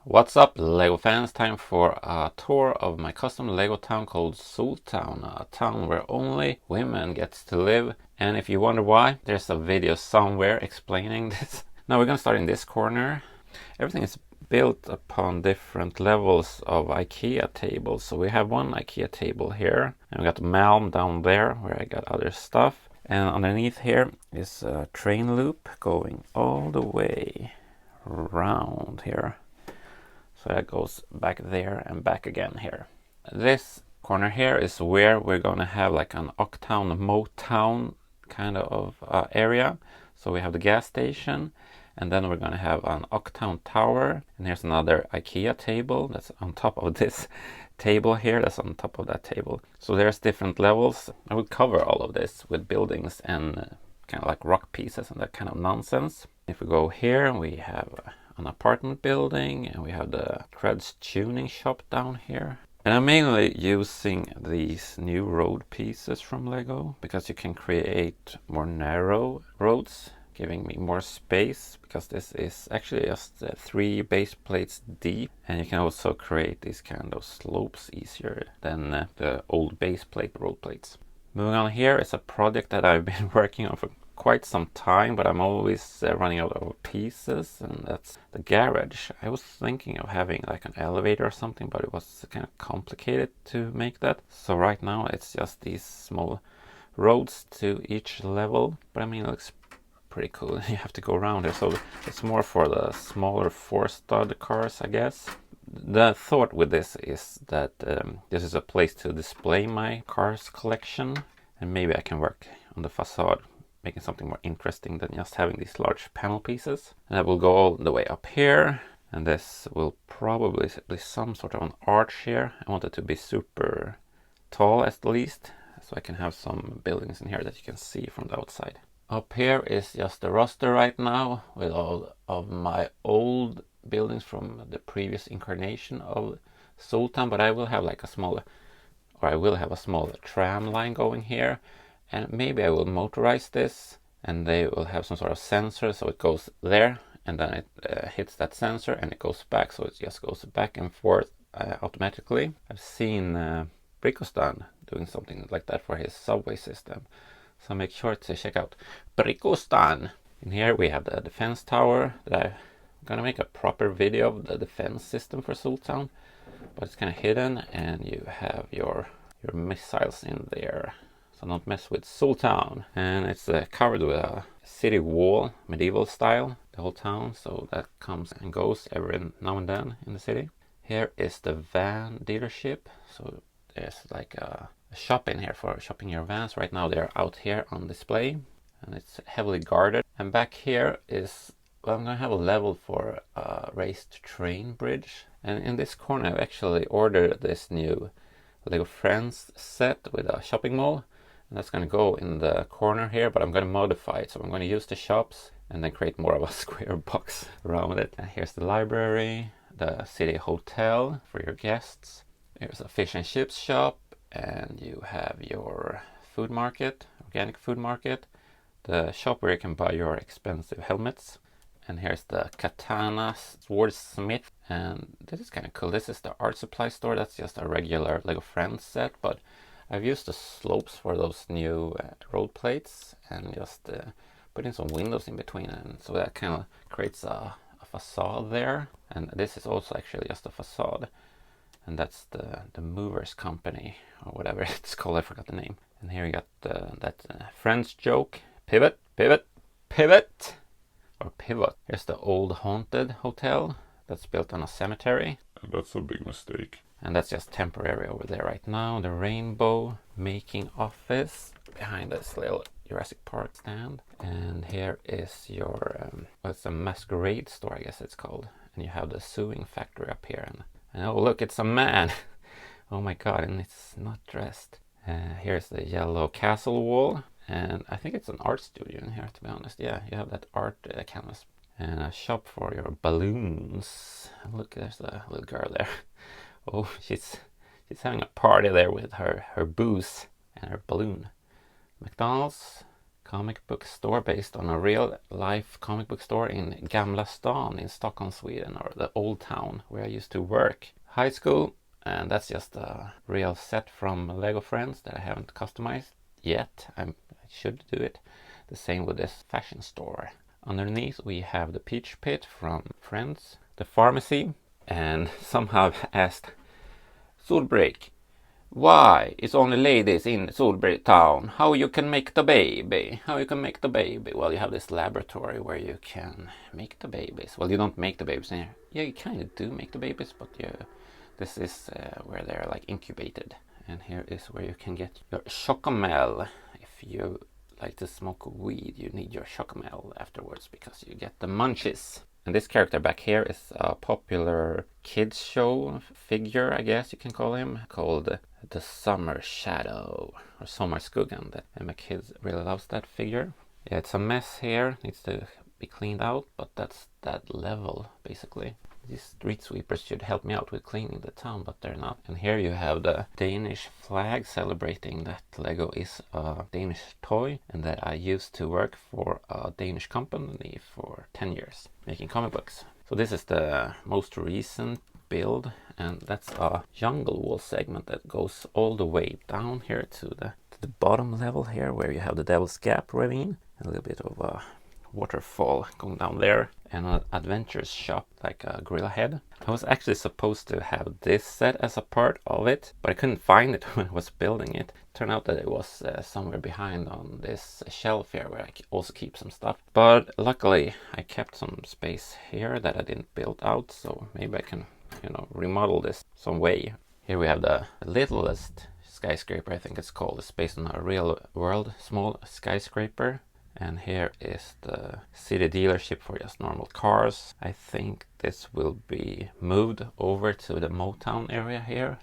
What's up, Lego fans? Time for a tour of my custom Lego town called Soultown, a town where only women gets to live. And if you wonder why, there's a video somewhere explaining this. Now we're gonna start in this corner. Everything is built upon different levels of IKEA tables. So we have one IKEA table here, and we got the Malm down there where I got other stuff. And underneath here is a train loop going all the way around here. So that goes back there and back again here. This corner here is where we're going to have like an Octon Motown kind of area. So we have the gas station, and then we're going to have an Octon tower. And here's another IKEA table that's on top of this table here, that's on top of that table. So there's different levels. I will cover all of this with buildings and kind of like rock pieces and that kind of nonsense. If we go here, we have an apartment building, and we have the Creds tuning shop down here. And I'm mainly using these new road pieces from Lego because you can create more narrow roads, giving me more space, because this is actually just 3 base plates deep, and you can also create these kind of slopes easier than the old base plate road plates. Moving on, here is a project that I've been working on for quite some time, but I'm always running out of pieces, and that's the garage. I was thinking of having like an elevator or something, but it was kind of complicated to make that. So right now it's just these small roads to each level, but I mean it looks pretty cool. You have to go around here, so it's more for the smaller 4-stud cars, I guess. The thought with this is that this is a place to display my cars collection, and maybe I can work on the facade, making something more interesting than just having these large panel pieces. And that will go all the way up here, and this will probably be some sort of an arch here. I want it to be super tall at least, so I can have some buildings in here that you can see from the outside. Up here is just the roster right now with all of my old buildings from the previous incarnation of Soultown, but I will have like a small tram line going here, and maybe I will motorize this, and they will have some sort of sensor, so it goes there and then it hits that sensor and it goes back, so it just goes back and forth automatically. I've seen Bricostan doing something like that for his subway system, so make sure to check out Bricostan. In here we have the defense tower that I'm gonna make a proper video of the defense system for Soultown, but it's kind of hidden, and you have your missiles in there, so don't mess with Soultown. And it's covered with a city wall, medieval style, the whole town, so that comes and goes every now and then in the city. Here is the van dealership, so there's like a shop in here for shopping your vans. Right now they're out here on display, and it's heavily guarded. And back here is, well, I'm gonna have a level for a raised train bridge. And in this corner I've actually ordered this new Lego Friends set with a shopping mall, and that's gonna go in the corner here, but I'm gonna modify it. So I'm gonna use the shops and then create more of a square box around it. And here's the library, the city hotel for your guests. There's a fish and chips shop, and you have your food market, organic food market, the shop where you can buy your expensive helmets. And here's the Katana Swordsmith, and this is kind of cool. This is the art supply store. That's just a regular Lego Friends set, but I've used the slopes for those new road plates and just put in some windows in between, and so that kind of creates a facade there. And this is also actually just a facade, and that's the Movers Company or whatever it's called. I forgot the name. And here you got that French joke, pivot, pivot, pivot. Or pivot. Here's the old haunted hotel that's built on a cemetery. And that's a big mistake. And that's just temporary over there right now. The rainbow making office behind this little Jurassic Park stand. And here is your, well, it's a masquerade store, I guess it's called. And you have the sewing factory up here. And oh, look, it's a man. Oh my god, and it's not dressed. Here's the yellow castle wall. And I think it's an art studio in here, to be honest. Yeah, you have that art canvas. And a shop for your balloons. Look, there's a little girl there. Oh, she's having a party there with her booze and her balloon. McDonald's, comic book store based on a real life comic book store in Gamla Stan in Stockholm, Sweden, or the Old Town where I used to work. High school, and that's just a real set from Lego Friends that I haven't customized yet. I should do it. The same with this fashion store. Underneath we have the Peach Pit from Friends, the pharmacy, and some have asked, Solbreak, why it's only ladies in Soltown? How you can make the baby? How you can make the baby? Well, you have this laboratory where you can make the babies. Well, you don't make the babies in here. Yeah, you kind of do make the babies, but this is where they're like incubated. And here is where you can get your chocomel. If you like to smoke weed, you need your chocomel afterwards because you get the munchies. And this character back here is a popular kids show figure, I guess you can call him, called the Summer Shadow or Sommarskuggan. And my kids really loves that figure. Yeah, it's a mess here, needs to be cleaned out, but that's that level basically. These street sweepers should help me out with cleaning the town, but they're not. And here you have the Danish flag celebrating that Lego is a Danish toy and that I used to work for a Danish company for 10 years making comic books. So this is the most recent build, and that's a jungle wall segment that goes all the way down here to the bottom level here where you have the Devil's Gap ravine, a little bit of a waterfall going down there, and an adventures shop like a gorilla head. I was actually supposed to have this set as a part of it, but I couldn't find it when I was building it. Turned out that it was somewhere behind on this shelf here where I also keep some stuff. But luckily I kept some space here that I didn't build out, so maybe I can, remodel this some way. Here we have the littlest skyscraper, I think it's called. It's based on a real world small skyscraper. And here is the city dealership for just normal cars. I think this will be moved over to the Motown area here.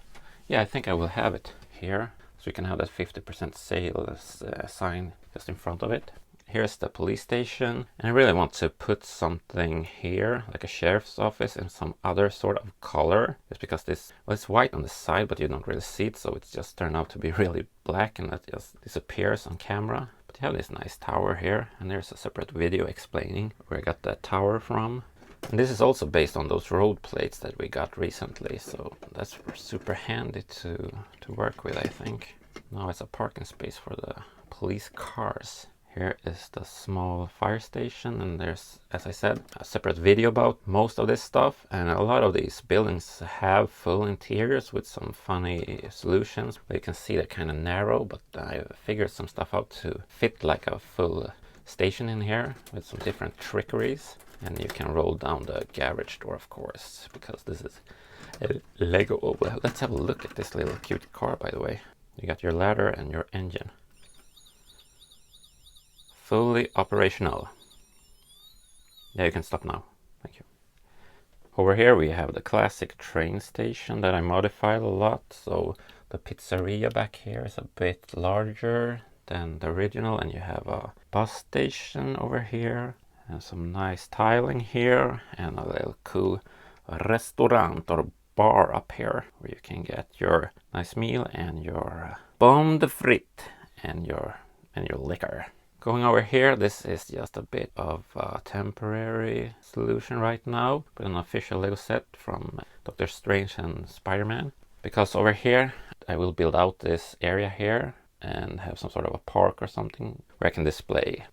Yeah, I think I will have it here. So you can have that 50% sales sign just in front of it. Here's the police station. And I really want to put something here, like a sheriff's office in some other sort of color. Just because it's white on the side, but you don't really see it. So it's just turned out to be really black, and that just disappears on camera. You have this nice tower here, and there's a separate video explaining where I got that tower from. And this is also based on those road plates that we got recently, so that's super handy to work with, I think. Now it's a parking space for the police cars. Here is the small fire station, and there's, as I said, a separate video about most of this stuff. And a lot of these buildings have full interiors with some funny solutions. But you can see they're kind of narrow, but I figured some stuff out to fit like a full station in here with some different trickeries. And you can roll down the garage door, of course, because this is a Lego. Oh, well, let's have a look at this little cute car, by the way. You got your ladder and your engine. Fully operational. Yeah, you can stop now. Thank you. Over here we have the classic train station that I modified a lot. So the pizzeria back here is a bit larger than the original, and you have a bus station over here and some nice tiling here and a little cool restaurant or bar up here where you can get your nice meal and your pomme de frites and your liquor. Going over here, this is just a bit of a temporary solution right now, but an official Lego set from Doctor Strange and Spider-Man. Because over here, I will build out this area here and have some sort of a park or something where I can display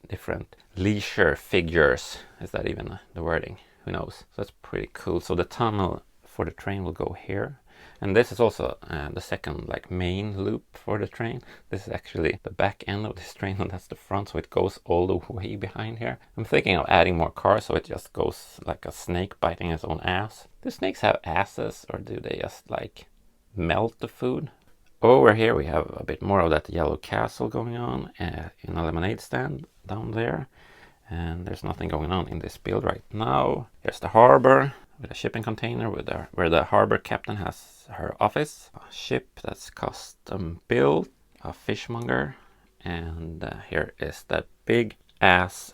different leisure figures. Is that even the wording? Who knows? So that's pretty cool. So the tunnel for the train will go here. And this is also the second main loop for the train. This is actually the back end of this train, and that's the front, so it goes all the way behind here. I'm thinking of adding more cars, so it just goes like a snake biting its own ass. Do snakes have asses, or do they just melt the food? Over here we have a bit more of that yellow castle going on in a lemonade stand down there. And there's nothing going on in this build right now. Here's the harbor with a shipping container where the harbor captain has her office. A ship that's custom built, a fishmonger, and here is that big ass,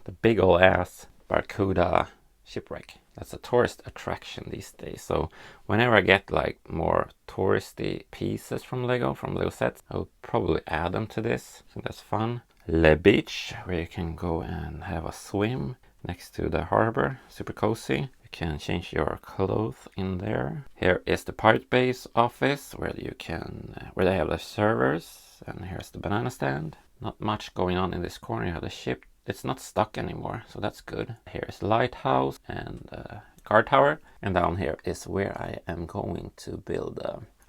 the big ol' ass Barracuda shipwreck. That's a tourist attraction these days. So whenever I get like more touristy pieces from Lego sets, I'll probably add them to this. I think that's fun. Le Beach, where you can go and have a swim next to the harbor. Super cozy. You can change your clothes in there. Here is the Pirate Base office where you can, where they have the servers. And here's the banana stand. Not much going on in this corner. You have the ship. It's not stuck anymore, so that's good. Here's the lighthouse and guard tower. And down here is where I am going to build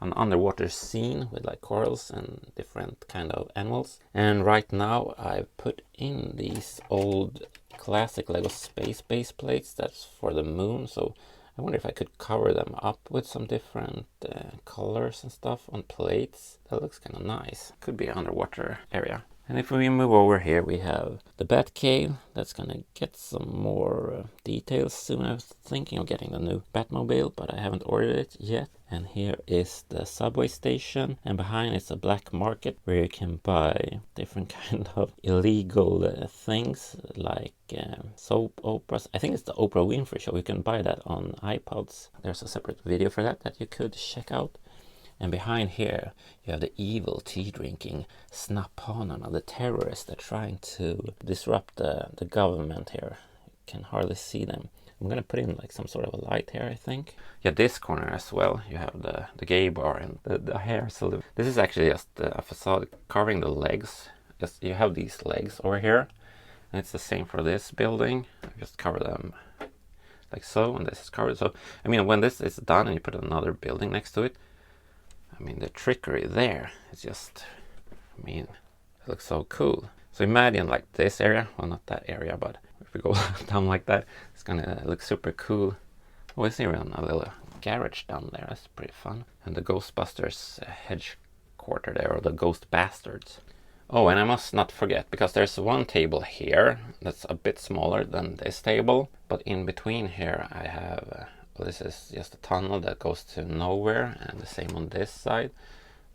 an underwater scene with like corals and different kind of animals. And right now I've put in these old classic Lego space base plates. That's for the moon. So I wonder if I could cover them up with some different colors and stuff on plates. That looks kind of nice. Could be an underwater area. And if we move over here, we have the Bat Cave. That's gonna get some more details soon. I was thinking of getting the new Batmobile, but I haven't ordered it yet. And here is the subway station, and behind it's a black market where you can buy different kind of illegal things like soap operas. I think it's the Oprah Winfrey Show. You can buy that on iPods. There's a separate video for that you could check out. And behind here, you have the evil tea-drinking Snapphanen, the terrorists that are trying to disrupt the government here. You can hardly see them. I'm gonna put in like some sort of a light here, I think. Yeah, this corner as well, you have the gay bar and the hair salon. This is actually just a facade carving the legs. Just, you have these legs over here, and it's the same for this building. I just cover them like so, and this is covered. So, I mean, when this is done and you put another building next to it, I mean, the trickery there is just, I mean, it looks so cool. So imagine like this area, well, not that area, but if we go down like that, it's gonna look super cool. Oh, it's even a little garage down there. That's pretty fun. And the Ghostbusters headquarter there, or the Ghost Bastards. Oh, and I must not forget, because there's one table here that's a bit smaller than this table, but in between here I have well, this is just a tunnel that goes to nowhere, and the same on this side.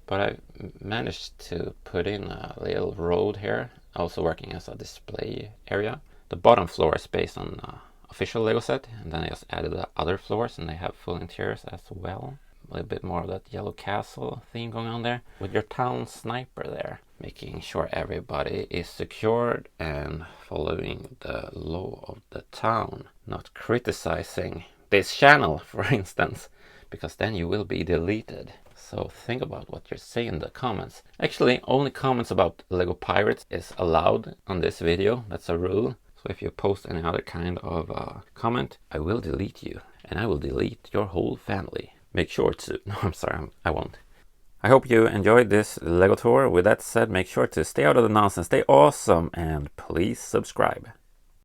But I managed to put in a little road here, also working as a display area. The bottom floor is based on official Lego set, and then I just added the other floors, and they have full interiors as well. A little bit more of that yellow castle theme going on there, with your town sniper there, making sure everybody is secured and following the law of the town, not criticizing this channel, for instance, because then you will be deleted. So think about what you say in the comments. Actually, only comments about Lego Pirates is allowed on this video. That's a rule. So if you post any other kind of comment, I will delete you, and I will delete your whole family. Make sure to... No, I'm sorry, I won't. I hope you enjoyed this Lego tour. With that said, make sure to stay out of the nonsense, stay awesome, and please subscribe.